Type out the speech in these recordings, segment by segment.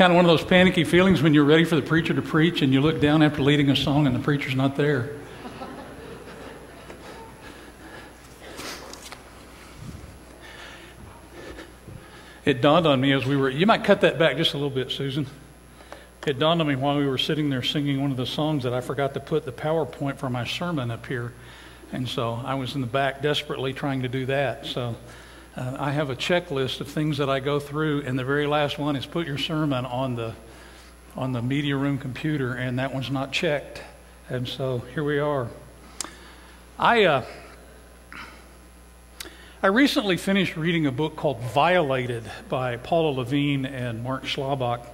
kind of one of those panicky feelings when you're ready for the preacher to preach and you look down after leading a song and the preacher's not there. It dawned on me as we were, you might cut that back just a little bit, Susan. It dawned on me while we were sitting there singing one of the songs that I forgot to put the PowerPoint for my sermon up here. And so I was in the back desperately trying to do that. So I have a checklist of things that I go through, and the very last one is put your sermon on the media room computer, and that one's not checked. And so here we are. I recently finished reading a book called Violated by Paula Levine and Mark Schlabach.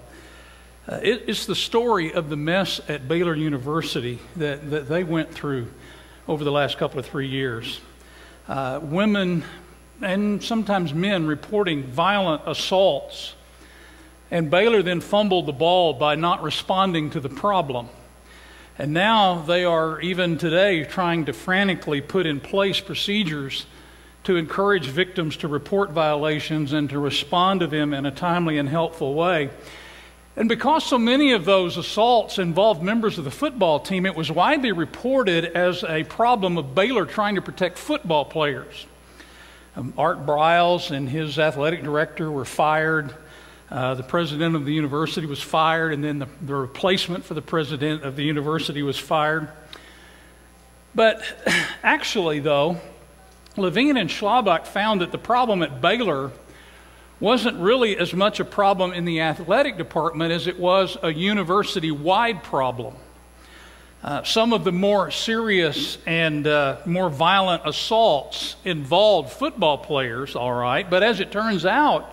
It's the story of the mess at Baylor University that they went through over the last couple of 3 years. Women and sometimes men reporting violent assaults. And Baylor then fumbled the ball by not responding to the problem. And now they are, even today, trying to frantically put in place procedures to encourage victims to report violations and to respond to them in a timely and helpful way. And because so many of those assaults involved members of the football team, it was widely reported as a problem of Baylor trying to protect football players. Art Briles and his athletic director were fired. The president of the university was fired, and then the replacement for the president of the university was fired. But actually, though, Levine and Schlabach found that the problem at Baylor wasn't really as much a problem in the athletic department as it was a university-wide problem. Some of the more serious and more violent assaults involved football players, all right, but as it turns out,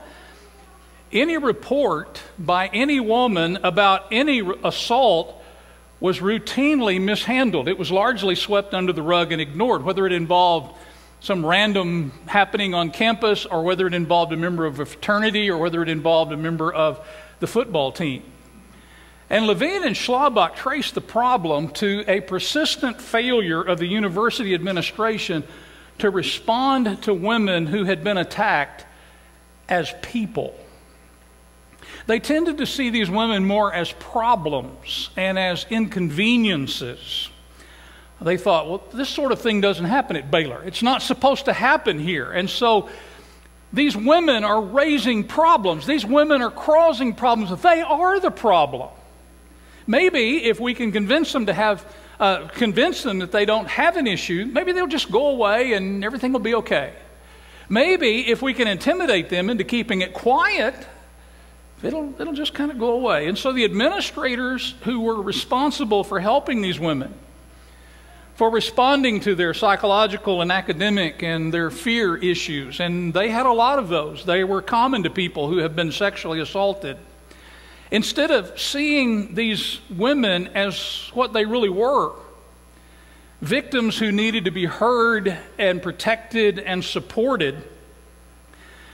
any report by any woman about any assault was routinely mishandled. It was largely swept under the rug and ignored, whether it involved some random happening on campus or whether it involved a member of a fraternity or whether it involved a member of the football team. And Levine and Schlabach traced the problem to a persistent failure of the university administration to respond to women who had been attacked as people. They tended to see these women more as problems and as inconveniences. They thought, well, this sort of thing doesn't happen at Baylor. It's not supposed to happen here. And so these women are raising problems. These women are causing problems. They are the problem. Maybe if we can convince them that they don't have an issue, maybe they'll just go away and everything will be okay. Maybe if we can intimidate them into keeping it quiet, it'll just kind of go away. And so the administrators who were responsible for helping these women, for responding to their psychological and academic and their fear issues, and they had a lot of those. They were common to people who have been sexually assaulted. Instead of seeing these women as what they really were, victims who needed to be heard and protected and supported,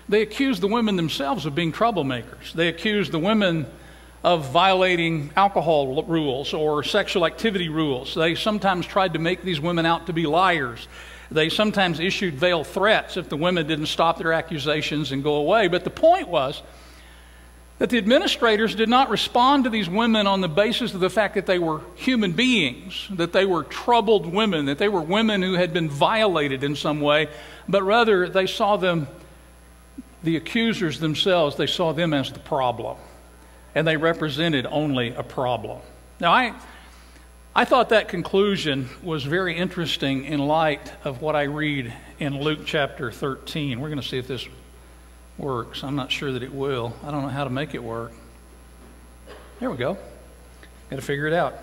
they accused the women themselves of being troublemakers. They accused the women of violating alcohol rules or sexual activity rules. They sometimes tried to make these women out to be liars. They sometimes issued veiled threats if the women didn't stop their accusations and go away. But the point was that the administrators did not respond to these women on the basis of the fact that they were human beings, that they were troubled women, that they were women who had been violated in some way, but rather they saw them, the accusers themselves, they saw them as the problem. And they represented only a problem. Now, I thought that conclusion was very interesting in light of what I read in Luke chapter 13. We're going to see if this works. I'm not sure that it will. I don't know how to make it work. There we go. Got to figure it out.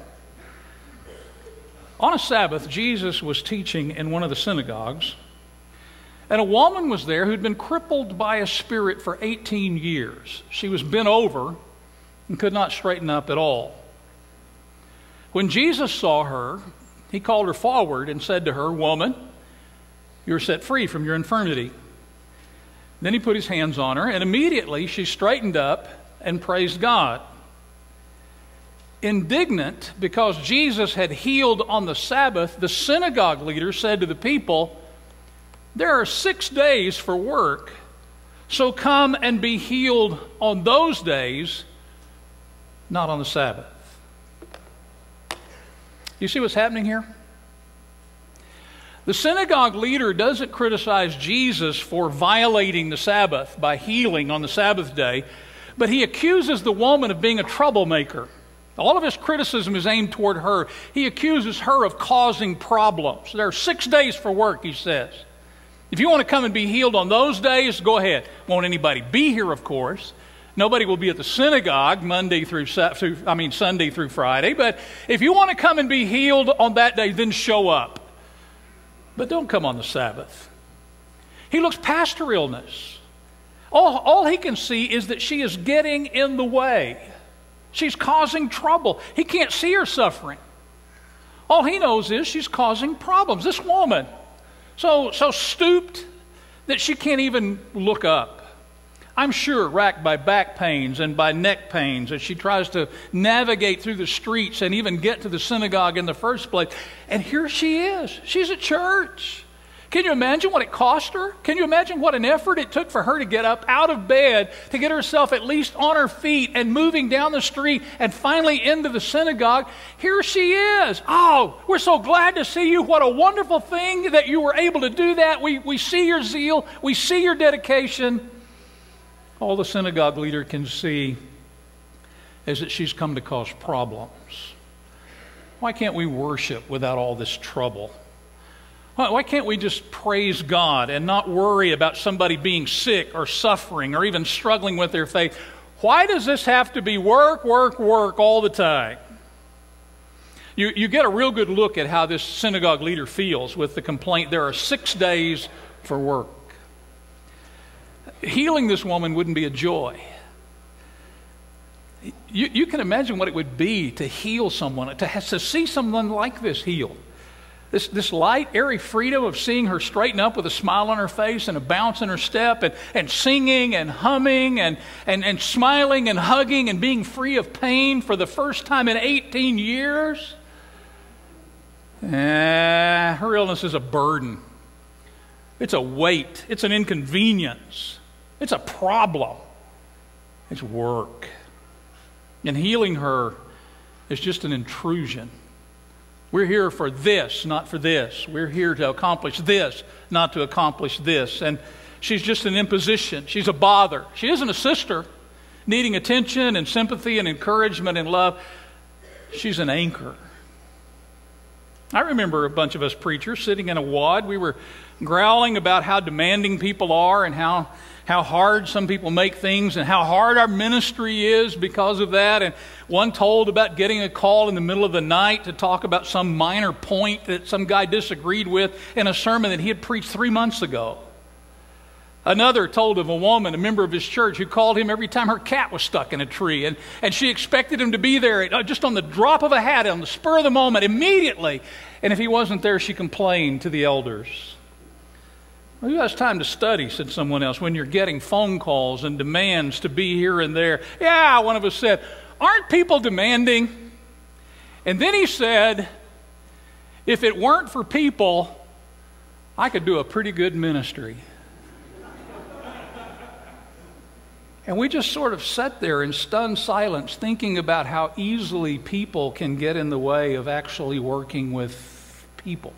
On a Sabbath, Jesus was teaching in one of the synagogues, and a woman was there who'd been crippled by a spirit for 18 years. She was bent over and could not straighten up at all. When Jesus saw her, he called her forward and said to her, "Woman, you're set free from your infirmity." Then he put his hands on her, and immediately she straightened up and praised God. Indignant because Jesus had healed on the Sabbath, the synagogue leader said to the people, "There are 6 days for work, so come and be healed on those days, not on the Sabbath. You see what's happening here? The synagogue leader doesn't criticize Jesus for violating the Sabbath by healing on the Sabbath day, but he accuses the woman of being a troublemaker. All of his criticism is aimed toward her. He accuses her of causing problems. There are 6 days for work, he says. If you want to come and be healed on those days, go ahead. Won't anybody be here, of course. Nobody will be at the synagogue Sunday through Friday. But if you want to come and be healed on that day, then show up. But don't come on the Sabbath. He looks past her illness. All he can see is that she is getting in the way. She's causing trouble. He can't see her suffering. All he knows is she's causing problems. This woman, so stooped that she can't even look up. I'm sure racked by back pains and by neck pains as she tries to navigate through the streets and even get to the synagogue in the first place. And here she is. She's at church. Can you imagine what it cost her? Can you imagine what an effort it took for her to get up out of bed, to get herself at least on her feet and moving down the street and finally into the synagogue? Here she is. Oh, we're so glad to see you. What a wonderful thing that you were able to do that. We see your zeal. We see your dedication. All the synagogue leader can see is that she's come to cause problems. Why can't we worship without all this trouble? Why can't we just praise God and not worry about somebody being sick or suffering or even struggling with their faith? Why does this have to be work, work, work all the time? You get a real good look at how this synagogue leader feels with the complaint, there are 6 days for work. Healing this woman wouldn't be a joy. You can imagine what it would be to heal someone, to see someone like this healed. This light, airy freedom of seeing her straighten up with a smile on her face and a bounce in her step and singing and humming and smiling and hugging and being free of pain for the first time in 18 years. Her illness is a burden. It's a weight. It's an inconvenience. It's a problem. It's work. And healing her is just an intrusion. We're here for this, not for this. We're here to accomplish this, not to accomplish this. And she's just an imposition. She's a bother. She isn't a sister needing attention and sympathy and encouragement and love. She's an anchor. I remember a bunch of us preachers sitting in a wad. We were growling about how demanding people are and how hard some people make things and how hard our ministry is because of that. And one told about getting a call in the middle of the night to talk about some minor point that some guy disagreed with in a sermon that he had preached 3 months ago. Another told of a woman, a member of his church, who called him every time her cat was stuck in a tree. And she expected him to be there just on the drop of a hat, on the spur of the moment, immediately. And if he wasn't there, she complained to the elders. Well, who has time to study, said someone else, when you're getting phone calls and demands to be here and there? Yeah, one of us said, aren't people demanding? And then he said, if it weren't for people, I could do a pretty good ministry. And we just sort of sat there in stunned silence thinking about how easily people can get in the way of actually working with people.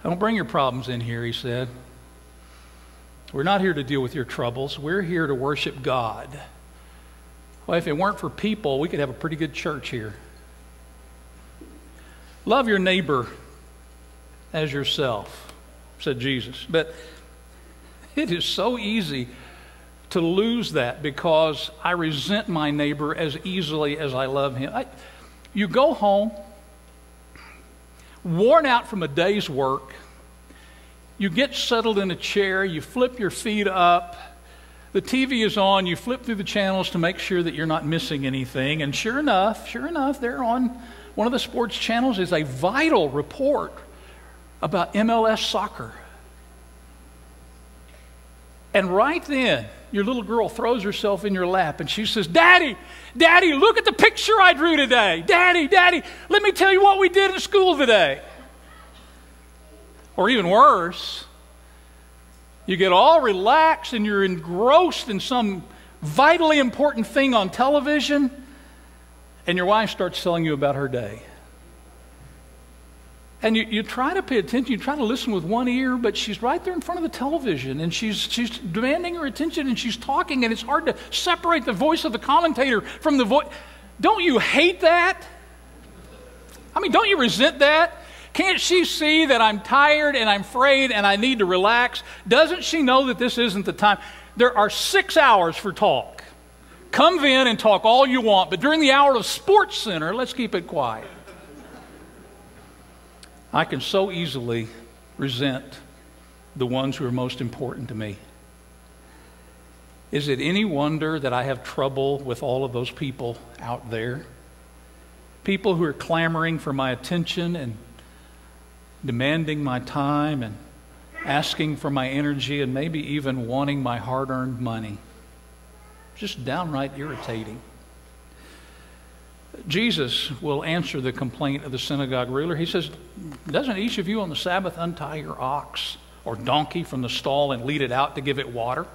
Don't bring your problems in here, he said. We're not here to deal with your troubles. We're here to worship God. Well, if it weren't for people, we could have a pretty good church here. Love your neighbor as yourself, said Jesus. But it is so easy to lose that because I resent my neighbor as easily as I love him. You go home, worn out from a day's work, you get settled in a chair, you flip your feet up, the TV is on, you flip through the channels to make sure that you're not missing anything, and sure enough, there on one of the sports channels is a vital report about MLS soccer. And right then, your little girl throws herself in your lap and she says, Daddy, look at the picture I drew today. Daddy, let me tell you what we did in school today. Or even worse, you get all relaxed and you're engrossed in some vitally important thing on television, and your wife starts telling you about her day. And you try to pay attention, you try to listen with one ear, but she's right there in front of the television, and she's demanding your attention, and she's talking, and it's hard to separate the voice of the commentator from the voice. Don't you hate that? I mean, don't you resent that? Can't she see that I'm tired and I'm frayed and I need to relax? Doesn't she know that this isn't the time? There are 6 hours for talk. Come in and talk all you want, but during the hour of Sports Center, let's keep it quiet. I can so easily resent the ones who are most important to me. Is it any wonder that I have trouble with all of those people out there? People who are clamoring for my attention and demanding my time and asking for my energy and maybe even wanting my hard-earned money. Just downright irritating. Jesus will answer the complaint of the synagogue ruler. He says, doesn't each of you on the Sabbath untie your ox or donkey from the stall and lead it out to give it water?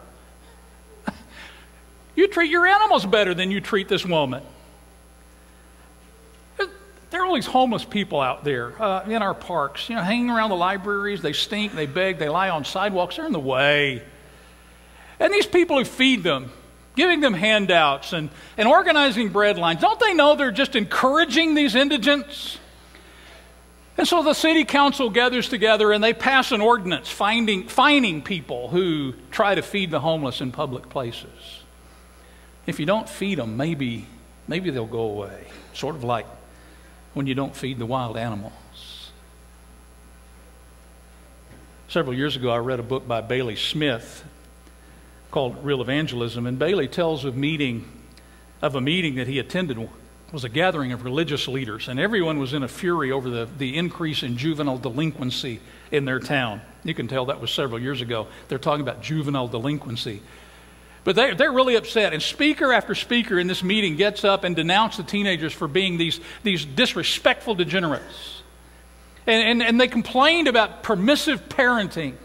You treat your animals better than you treat this woman. There are all these homeless people out there in our parks, hanging around the libraries. They stink, they beg, they lie on sidewalks. They're in the way. And these people who feed them, giving them handouts and organizing bread lines, don't they know they're just encouraging these indigents? And so the city council gathers together and they pass an ordinance fining people who try to feed the homeless in public places. If you don't feed them, maybe they'll go away. Sort of like when you don't feed the wild animals. Several years ago, I read a book by Bailey Smith called Real Evangelism, and Bailey tells of a meeting that he attended. It was a gathering of religious leaders, and everyone was in a fury over the increase in juvenile delinquency in their town. You can tell that was several years ago. They're talking about juvenile delinquency. But they're really upset, and speaker after speaker in this meeting gets up and denounced the teenagers for being these disrespectful degenerates. And they complained about permissive parenting.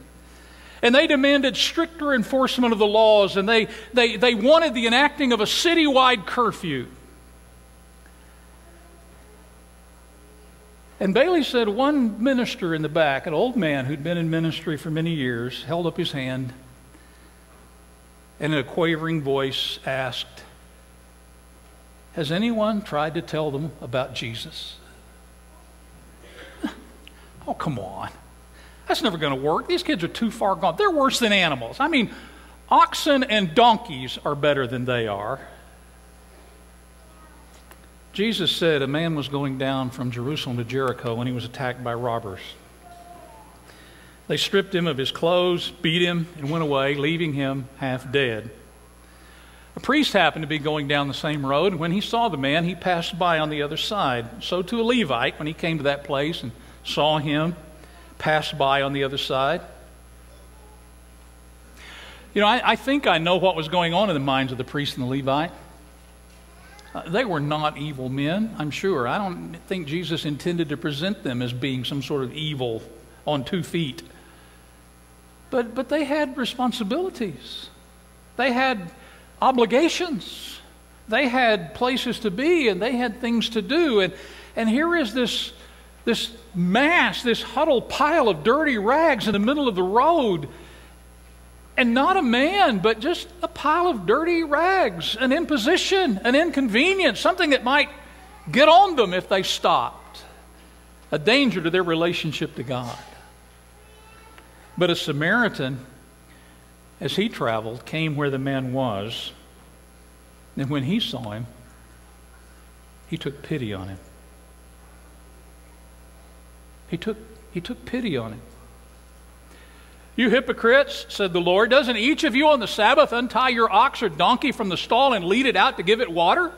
And they demanded stricter enforcement of the laws, and they wanted the enacting of a citywide curfew. And Bailey said one minister in the back, an old man who'd been in ministry for many years, held up his hand and in a quavering voice asked, has anyone tried to tell them about Jesus? Oh, come on. That's never going to work. These kids are too far gone. They're worse than animals. I mean, oxen and donkeys are better than they are. Jesus said a man was going down from Jerusalem to Jericho when he was attacked by robbers. They stripped him of his clothes, beat him, and went away, leaving him half dead. A priest happened to be going down the same road, and when he saw the man, he passed by on the other side. So too a Levite, when he came to that place and saw him, passed by on the other side. I think I know what was going on in the minds of the priest and the Levite. They were not evil men, I'm sure. I don't think Jesus intended to present them as being some sort of evil on 2 feet. But they had responsibilities. They had obligations. They had places to be, and they had things to do. And here is this mass, this huddled pile of dirty rags in the middle of the road. And not a man, but just a pile of dirty rags, an imposition, an inconvenience, something that might get on them if they stopped, a danger to their relationship to God. But a Samaritan, as he traveled, came where the man was, and when he saw him, he took pity on him. He took pity on him. You hypocrites, said the Lord, doesn't each of you on the Sabbath untie your ox or donkey from the stall and lead it out to give it water?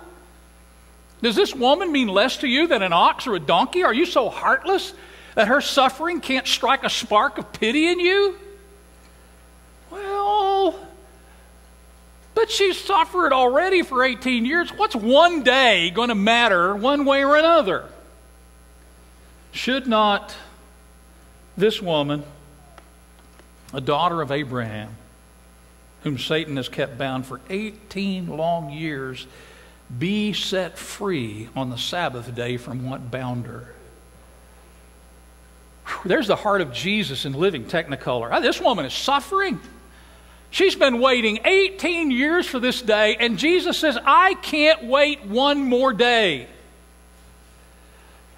Does this woman mean less to you than an ox or a donkey? Are you so heartless that her suffering can't strike a spark of pity in you? Well, but she's suffered already for 18 years. What's one day going to matter one way or another? Should not this woman, a daughter of Abraham, whom Satan has kept bound for 18 long years, be set free on the Sabbath day from what bound her. There's the heart of Jesus in living Technicolor. This woman is suffering. She's been waiting 18 years for this day, and Jesus says, I can't wait one more day.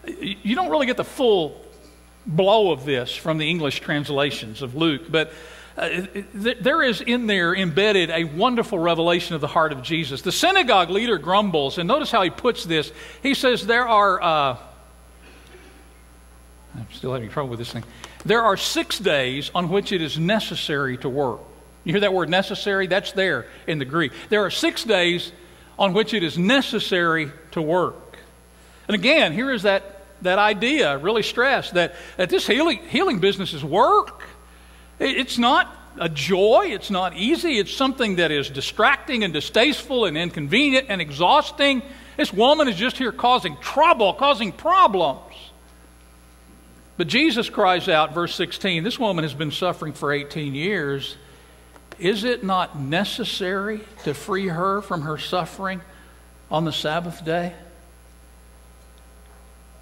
You don't really get the full blow of this from the English translations of Luke, but there is in there embedded a wonderful revelation of the heart of Jesus. The synagogue leader grumbles, and notice how he puts this. He says there are, I'm still having trouble with this thing. There are 6 days on which it is necessary to work. You hear that word necessary? That's there in the Greek. There are 6 days on which it is necessary to work. And again, here is that idea really stressed that this healing business is work. It's not a joy. It's not easy. It's something that is distracting and distasteful and inconvenient and exhausting. This woman is just here causing trouble, causing problems. But Jesus cries out, verse 16, this woman has been suffering for 18 years. Is it not necessary to free her from her suffering on the Sabbath day?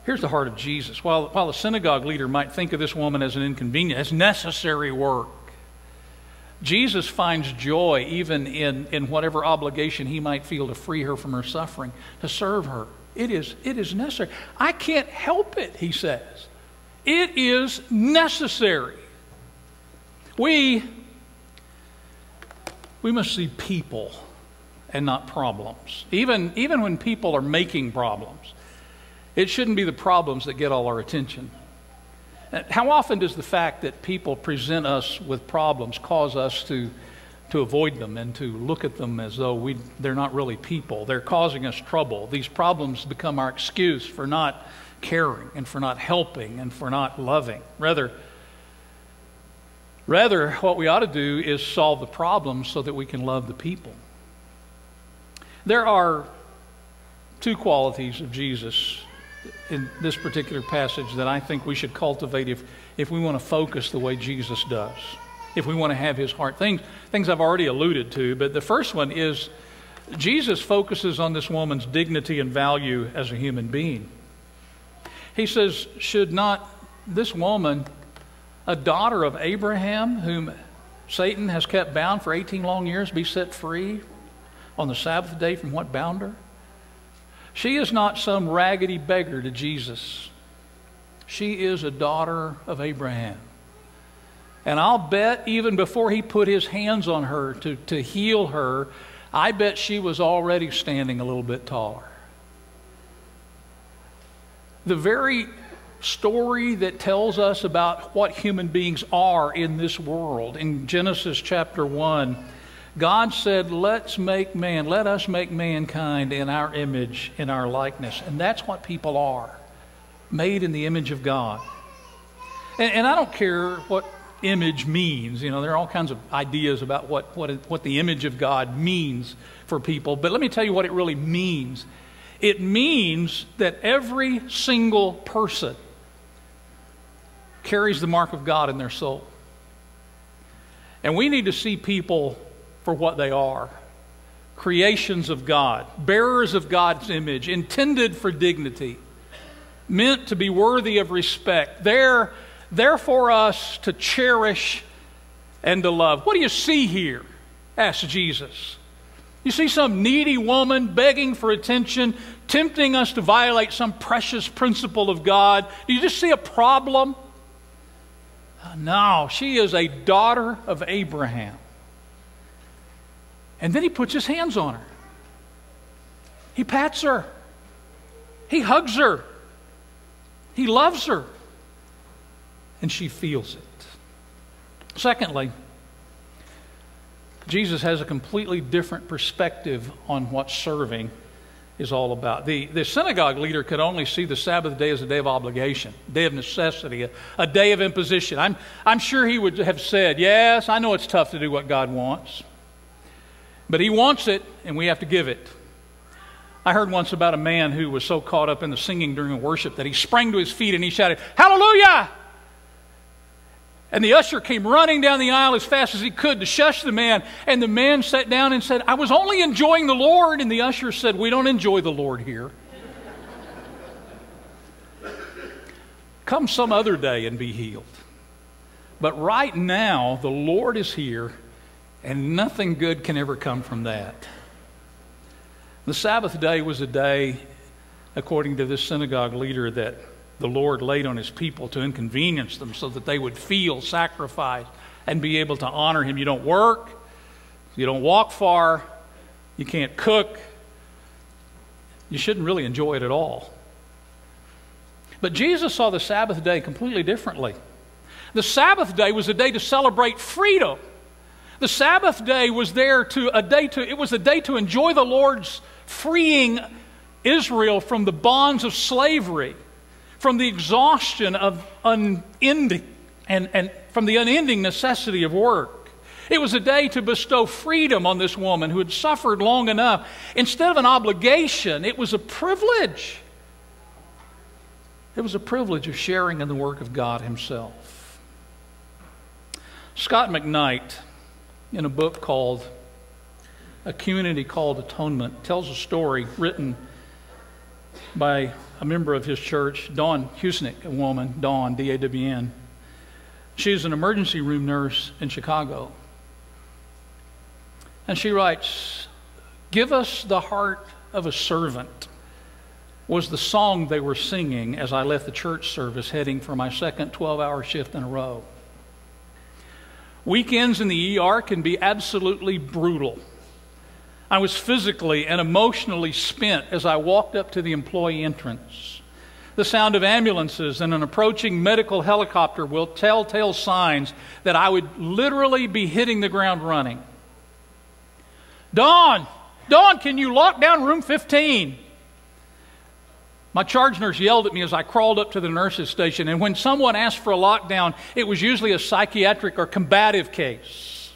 Here's the heart of Jesus. While the synagogue leader might think of this woman as an inconvenience, as necessary work, Jesus finds joy even in whatever obligation he might feel to free her from her suffering, to serve her. It is necessary. I can't help it, he says. It is necessary. We must see people and not problems. Even when people are making problems, it shouldn't be the problems that get all our attention. How often does the fact that people present us with problems cause us to avoid them and to look at them as though they're not really people? They're causing us trouble. These problems become our excuse for not caring and for not helping and for not loving. Rather, what we ought to do is solve the problem so that we can love the people. There are 2 qualities of Jesus in this particular passage that I think we should cultivate if we want to focus the way Jesus does, if we want to have his heart. Things I've already alluded to, but the first one is Jesus focuses on this woman's dignity and value as a human being. He says, should not this woman, a daughter of Abraham, whom Satan has kept bound for 18 long years, be set free on the Sabbath day from what bound her? She is not some raggedy beggar to Jesus. She is a daughter of Abraham. And I'll bet even before he put his hands on her to heal her, I bet she was already standing a little bit taller. The very story that tells us about what human beings are in this world, in Genesis chapter 1, God said, let us make mankind in our image, in our likeness. And that's what people are, made in the image of God. And I don't care what image means. You know, there are all kinds of ideas about what the image of God means for people. But let me tell you what it really means. It means that every single person carries the mark of God in their soul. And we need to see people for what they are. Creations of God, bearers of God's image, intended for dignity, meant to be worthy of respect. They're for us to cherish and to love. What do you see here? Asked Jesus. You see some needy woman begging for attention, tempting us to violate some precious principle of God. Do you just see a problem? No, she is a daughter of Abraham. And then he puts his hands on her. He pats her. He hugs her. He loves her. And she feels it. Secondly, Jesus has a completely different perspective on what serving is all about. The synagogue leader could only see the Sabbath day as a day of obligation, a day of necessity, a day of imposition. I'm sure he would have said, yes, I know it's tough to do what God wants, but he wants it and we have to give it. I heard once about a man who was so caught up in the singing during worship that he sprang to his feet and he shouted, "Hallelujah!" And the usher came running down the aisle as fast as he could to shush the man. And the man sat down and said, "I was only enjoying the Lord." And the usher said, "We don't enjoy the Lord here. Come some other day and be healed. But right now, the Lord is here, and nothing good can ever come from that." The Sabbath day was a day, according to this synagogue leader, that the Lord laid on his people to inconvenience them so that they would feel sacrifice and be able to honor him. You don't work, you don't walk far, you can't cook. You shouldn't really enjoy it at all. But Jesus saw the Sabbath day completely differently. The Sabbath day was a day to celebrate freedom. The Sabbath day was it was a day to enjoy the Lord's freeing Israel from the bonds of slavery, from the exhaustion of unending and from the unending necessity of work. It was a day to bestow freedom on this woman who had suffered long enough. Instead of an obligation, it was a privilege. It was a privilege of sharing in the work of God himself. Scott McKnight, in a book called A Community Called Atonement, tells a story written by a member of his church, Dawn Husnick, a woman, Dawn, D-A-W-N. She's an emergency room nurse in Chicago. And she writes, "Give us the heart of a servant" was the song they were singing as I left the church service heading for my second 12-hour shift in a row. Weekends in the ER can be absolutely brutal. I was physically and emotionally spent as I walked up to the employee entrance. The sound of ambulances and an approaching medical helicopter will telltale signs that I would literally be hitting the ground running. Dawn, can you lock down room 15? My charge nurse yelled at me as I crawled up to the nurse's station, and when someone asked for a lockdown, it was usually a psychiatric or combative case.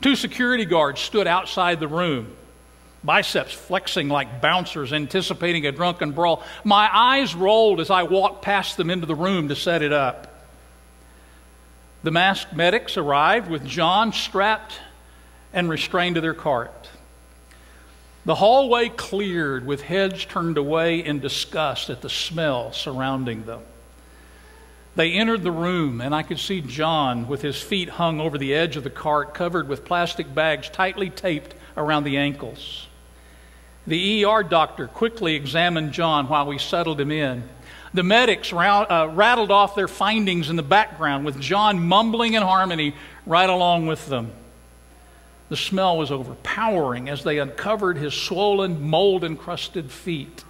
2 security guards stood outside the room, biceps flexing like bouncers anticipating a drunken brawl. My eyes rolled as I walked past them into the room to set it up. The masked medics arrived with John strapped and restrained to their cart. The hallway cleared with heads turned away in disgust at the smell surrounding them. They entered the room, and I could see John with his feet hung over the edge of the cart, covered with plastic bags tightly taped around the ankles. The ER doctor quickly examined John while we settled him in. The medics rattled off their findings in the background, with John mumbling in harmony right along with them. The smell was overpowering as they uncovered his swollen, mold-encrusted feet.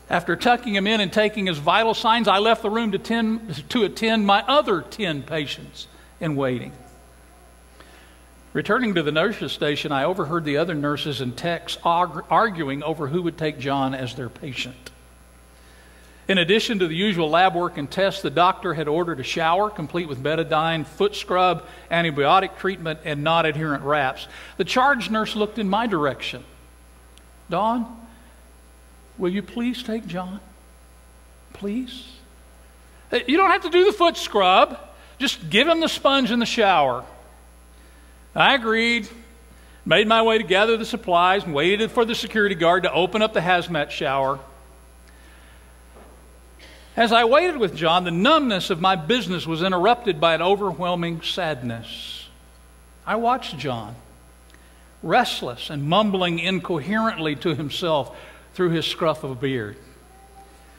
After tucking him in and taking his vital signs, I left the room to attend my other 10 patients in waiting. Returning to the nurse's station, I overheard the other nurses and techs arguing over who would take John as their patient. In addition to the usual lab work and tests, the doctor had ordered a shower, complete with betadine, foot scrub, antibiotic treatment, and non-adherent wraps. The charge nurse looked in my direction. "Dawn, will you please take John? Please? You don't have to do the foot scrub. Just give him the sponge in the shower." I agreed, made my way to gather the supplies, and waited for the security guard to open up the hazmat shower. As I waited with John, the numbness of my business was interrupted by an overwhelming sadness. I watched John, restless and mumbling incoherently to himself through his scruff of a beard.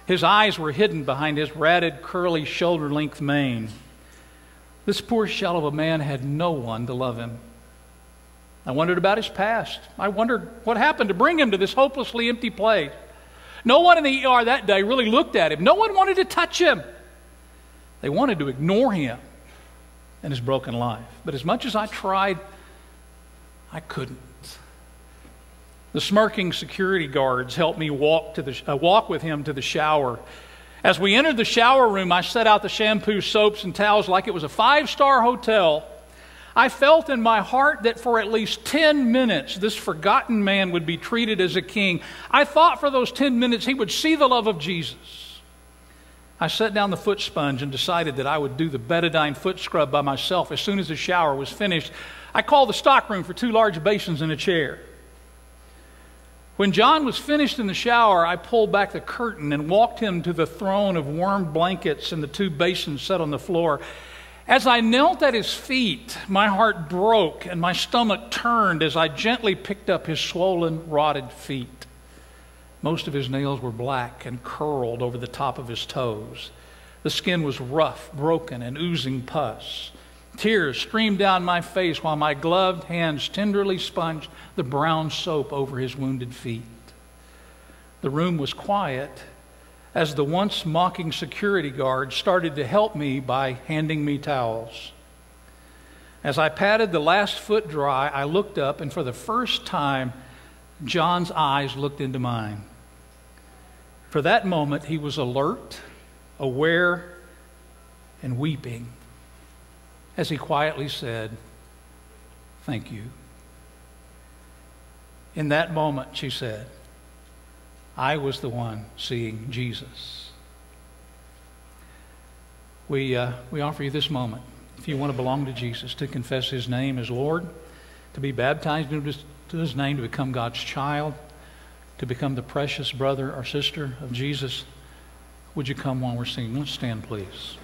His eyes were hidden behind his ratted, curly, shoulder-length mane. This poor shell of a man had no one to love him. I wondered about his past. I wondered what happened to bring him to this hopelessly empty place. No one in the ER that day really looked at him. No one wanted to touch him. They wanted to ignore him and his broken life. But as much as I tried, I couldn't. The smirking security guards helped me walk with him to the shower. As we entered the shower room, I set out the shampoo, soaps, and towels like it was a 5-star hotel. I felt in my heart that for at least 10 minutes, this forgotten man would be treated as a king. I thought for those 10 minutes he would see the love of Jesus. I set down the foot sponge and decided that I would do the betadine foot scrub by myself. As soon as the shower was finished, I called the stockroom for 2 large basins and a chair. When John was finished in the shower, I pulled back the curtain and walked him to the throne of warm blankets and the 2 basins set on the floor. As I knelt at his feet, my heart broke and my stomach turned as I gently picked up his swollen, rotted feet. Most of his nails were black and curled over the top of his toes. The skin was rough, broken, and oozing pus. Tears streamed down my face while my gloved hands tenderly sponged the brown soap over his wounded feet. The room was quiet as the once mocking security guard started to help me by handing me towels. As I patted the last foot dry, I looked up, and for the first time, John's eyes looked into mine. For that moment, he was alert, aware, and weeping as he quietly said, "Thank you." In that moment, she said, I was the one seeing Jesus. We offer you this moment, if you want to belong to Jesus, to confess his name as Lord, to be baptized into his name, to become God's child, to become the precious brother or sister of Jesus. Would you come while we're singing? Let's stand, please.